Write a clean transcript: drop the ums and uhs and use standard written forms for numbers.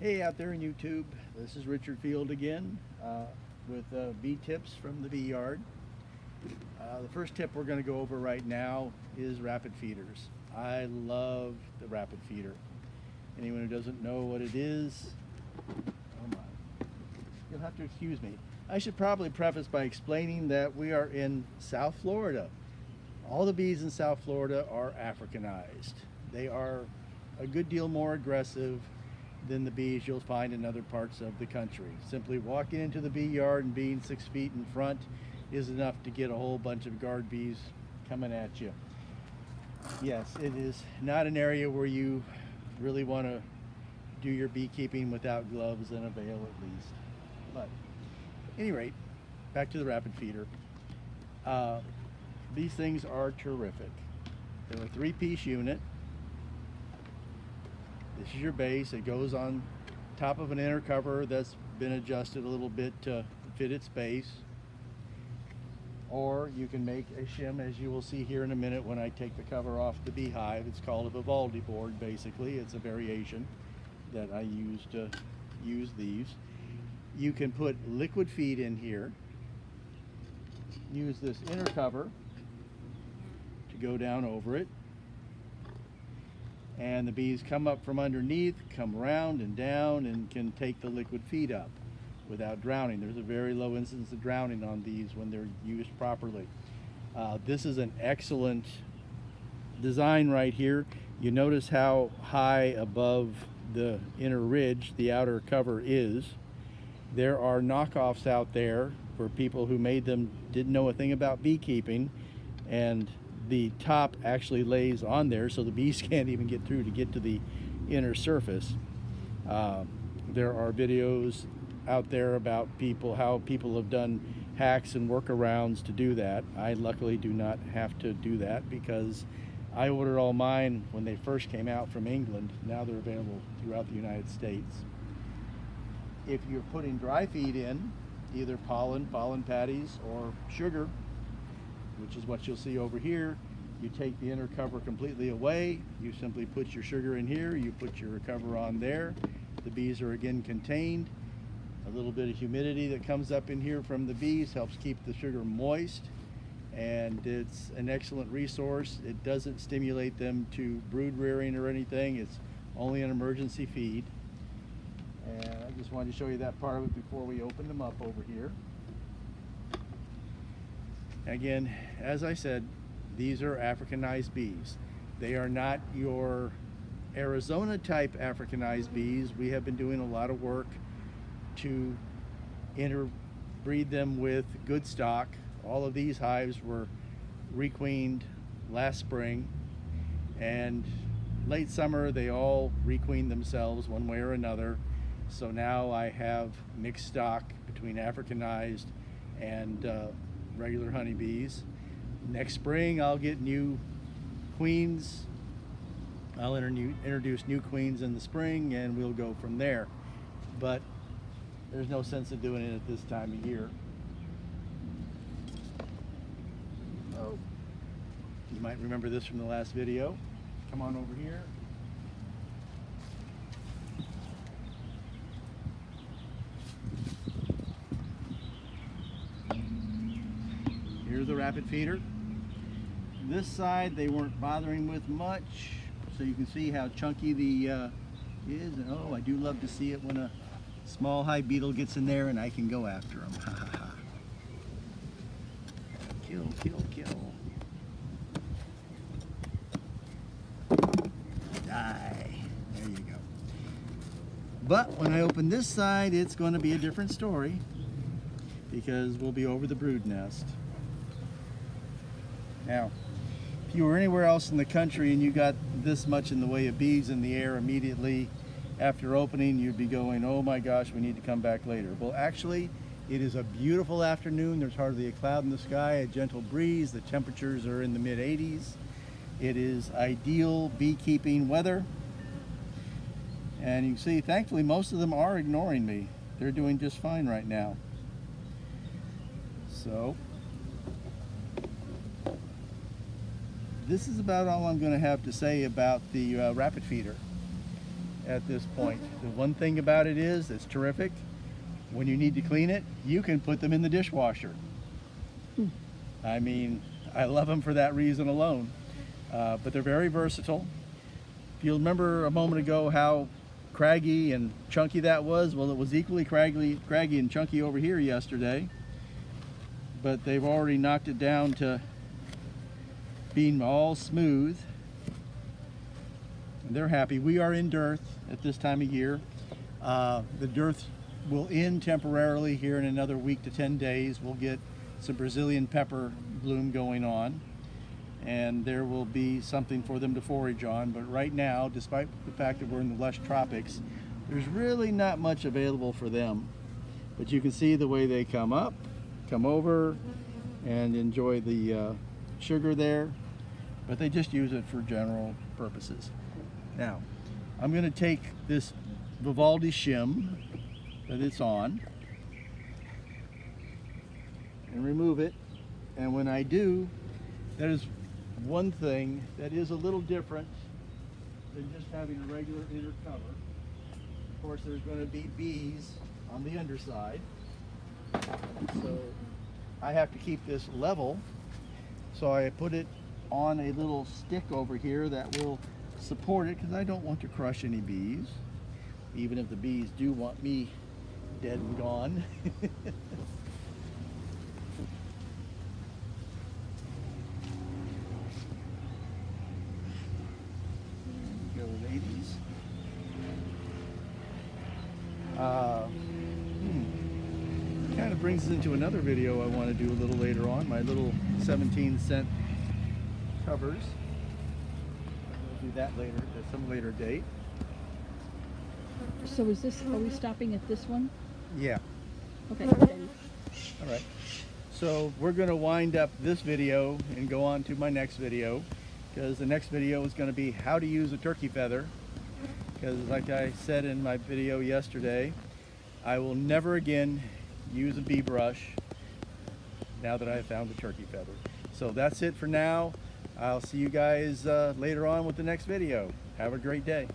Hey out there in YouTube, this is Richard Field again with bee tips from the bee yard. The first tip we're going to go over right now is rapid feeders. I love the rapid feeder. Anyone who doesn't know what it is, oh my, you'll have to excuse me. I should probably preface by explaining that we are in South Florida. All the bees in South Florida are Africanized. They are a good deal more aggressive than the bees you'll find in other parts of the country. Simply walking into the bee yard and being 6 feet in front is enough to get a whole bunch of guard bees coming at you. Yes, it is not an area where you really want to do your beekeeping without gloves and a veil at least. But at any rate, back to the rapid feeder. These things are terrific. They're a 3-piece unit. This is your base. It goes on top of an inner cover that's been adjusted a little bit to fit its base. Or you can make a shim, as you will see here in a minute when I take the cover off the beehive. It's called a Vivaldi board, basically. It's a variation that I use to use these. You can put liquid feed in here. Use this inner cover to go down over it. And the bees come up from underneath, come around and down, and can take the liquid feed up without drowning. There's a very low incidence of drowning on these when they're used properly. This is an excellent design right here. You notice how high above the inner ridge the outer cover is. There are knockoffs out there for people who made them didn't know a thing about beekeeping, and the top actually lays on there so the bees can't even get through to get to the inner surface. There are videos out there about how people have done hacks and workarounds to do that. I luckily do not have to do that because I ordered all mine when they first came out from England. Now they're available throughout the United States. If you're putting dry feed in, either pollen patties, or sugar, which is what you'll see over here, you take the inner cover completely away, you simply put your sugar in here, you put your cover on there, the bees are again contained. A little bit of humidity that comes up in here from the bees helps keep the sugar moist, and it's an excellent resource. It doesn't stimulate them to brood rearing or anything. It's only an emergency feed. And I just wanted to show you that part of it before we open them up over here. Again, as I said, these are Africanized bees. They are not your Arizona type Africanized bees. We have been doing a lot of work to interbreed them with good stock. All of these hives were requeened last spring, and late summer they all requeened themselves one way or another. So now I have mixed stock between Africanized and regular honeybees. Next spring I'll get new queens. I'll introduce new queens in the spring, and we'll go from there. But there's no sense of doing it at this time of year. Oh, you might remember this from the last video. Come on over here. Here's the rapid feeder. This side they weren't bothering with much, so you can see how chunky the is. And oh, I do love to see it when a small hive beetle gets in there and I can go after them. Ha ha ha. Kill, kill, kill. Die. There you go. But when I open this side, it's going to be a different story because we'll be over the brood nest. Now, if you were anywhere else in the country and you got this much in the way of bees in the air immediately after opening, you'd be going, oh my gosh, we need to come back later. Well, actually, it is a beautiful afternoon. There's hardly a cloud in the sky, a gentle breeze. The temperatures are in the mid-80s. It is ideal beekeeping weather. And you can see, thankfully, most of them are ignoring me. They're doing just fine right now. So this is about all I'm going to have to say about the rapid feeder. at this point. The one thing about it is, it's terrific. When you need to clean it, you can put them in the dishwasher. I mean, I love them for that reason alone. But they're very versatile. If you'll remember a moment ago how craggy and chunky that was, well, it was equally craggy and chunky over here yesterday. But they've already knocked it down to being all smooth. And they're happy. We are in dearth at this time of year. The dearth will end temporarily here in another week to 10 days. We'll get some Brazilian pepper bloom going on, and there will be something for them to forage on. But right now, despite the fact that we're in the lush tropics, there's really not much available for them. But you can see the way they come up, come over, and enjoy the sugar there. But they just use it for general purposes. Now, I'm going to take this Vivaldi shim that it's on and remove it. And when I do, that is one thing that is a little different than just having a regular inner cover. Of course, there's going to be bees on the underside, so I have to keep this level. So I put it on a little stick over here that will support it, because I don't want to crush any bees, even if the bees do want me dead and gone. Go, ladies. Kind of brings us into another video I want to do a little later on, my little 17-cent covers. I'll do that later, at some later date. So is this, are we stopping at this one? Yeah. Okay. All right. So we're going to wind up this video and go on to my next video, because the next video is going to be how to use a turkey feather. Because like I said in my video yesterday, I will never again use a bee brush now that I have found the turkey feather. So that's it for now. I'll see you guys later on with the next video. Have a great day.